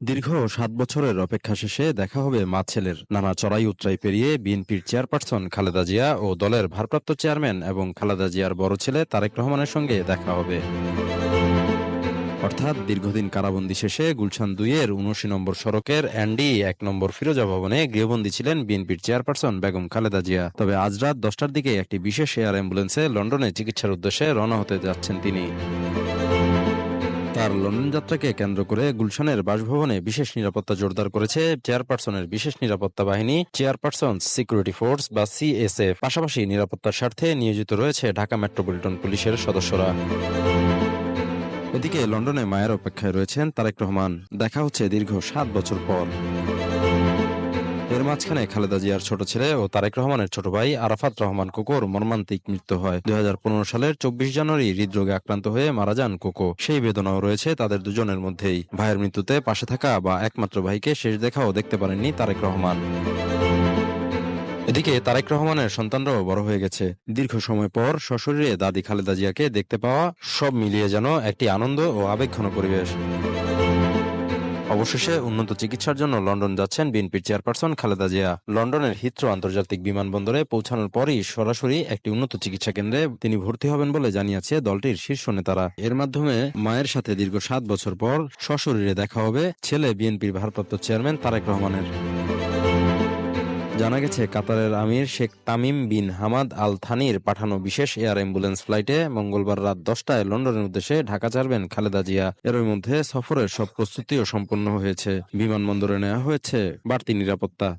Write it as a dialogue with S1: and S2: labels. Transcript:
S1: দীর্ঘ ৭ বছরের অপেক্ষা শেষে দেখা হবে মা ছেলের। নানা চড়াই উতরাই পেরিয়ে বিএনপির চেয়ারপারসন খালেদা জিয়া ও দলের ভারপ্রাপ্ত চেয়ারম্যান এবং খালেদা জিয়ার বড় ছেলে তারেক রহমানের সঙ্গে দেখা হবে। অর্থাৎ দীর্ঘদিন কারাবন্দী শেষে গুলশান ২-এর ৭৯ নম্বর সড়কের এনডি ১ নম্বর ফিরোজা ভবনে গৃহবন্দী ছিলেন বিএনপির চেয়ারপারসন বেগম খালেদা জিয়া। তবে আজ রাত ১০টার দিকে একটি বিশেষ এয়ার অ্যাম্বুলেন্সে লন্ডনে চিকিৎসার উদ্দেশ্যে রওনা হতে যাচ্ছেন তিনি। তার লন্ডন যাত্রাকে কেন্দ্র করে গুলশানের বাসভবনে বিশেষ নিরাপত্তা জোরদার করেছে চেয়ারপারসনের বিশেষ নিরাপত্তা বাহিনী, চেয়ারপারসন সিকিউরিটি ফোর্স বা সিএসএফ। পাশাপাশি নিরাপত্তার স্বার্থে নিয়োজিত রয়েছে ঢাকা মেট্রোপলিটন পুলিশের সদস্যরা। এদিকে লন্ডনে মায়ের অপেক্ষায় রয়েছেন তারেক রহমান। দেখা হচ্ছে দীর্ঘ ৭ বছর পর। এর মাঝখানে খালেদা জিয়ার ছোট ছেলে ও তারেক রহমানের ছোট ভাই আরাফাত রহমান কোকোর মর্মান্তিক মৃত্যু হয়। ২০১৫ সালের ২৪ জানুয়ারি হৃদরোগে আক্রান্ত হয়ে মারা যান কোকো। সেই বেদনাও রয়েছে তাদের দুজনের মধ্যেই। ভাইয়ের মৃত্যুতে পাশে থাকা বা একমাত্র ভাইকে শেষ দেখাও দেখতে পারেননি তারেক রহমান। এদিকে তারেক রহমানের সন্তানরাও বড় হয়ে গেছে। দীর্ঘ সময় পর সশরীরে দাদি খালেদা জিয়াকে দেখতে পাওয়া, সব মিলিয়ে যেন একটি আনন্দ ও আবেগঘন পরিবেশ। অবশেষে উন্নত চিকিৎসার জন্য লন্ডন যাচ্ছেন বিএনপির চেয়ারপারসন খালেদা জিয়া। লন্ডনের হিথ্রো আন্তর্জাতিক বিমানবন্দরে পৌঁছানোর পরই সরাসরি একটি উন্নত চিকিৎসা কেন্দ্রে তিনি ভর্তি হবেন বলে জানিয়েছে দলটির শীর্ষ নেতারা। এর মাধ্যমে মায়ের সাথে দীর্ঘ ৭ বছর পর সশরীরে দেখা হবে ছেলে বিএনপির ভারপ্রাপ্ত চেয়ারম্যান তারেক রহমানের। জানা গেছে কাতারের Amir Sheikh Tamim bin Hamad Al থানির পাঠানো বিশেষ এয়ার অ্যাম্বুলেন্স ফ্লাইটে মঙ্গলবার রাত ১০টায় লন্ডনের উদ্দেশ্যে ঢাকা ছাড়বেন খালেদা জিয়া। এর মধ্যে সফরের সব প্রস্তুতিও সম্পন্ন হয়েছে। বিমানবন্দরে নেওয়া হয়েছে বাড়তি নিরাপত্তা।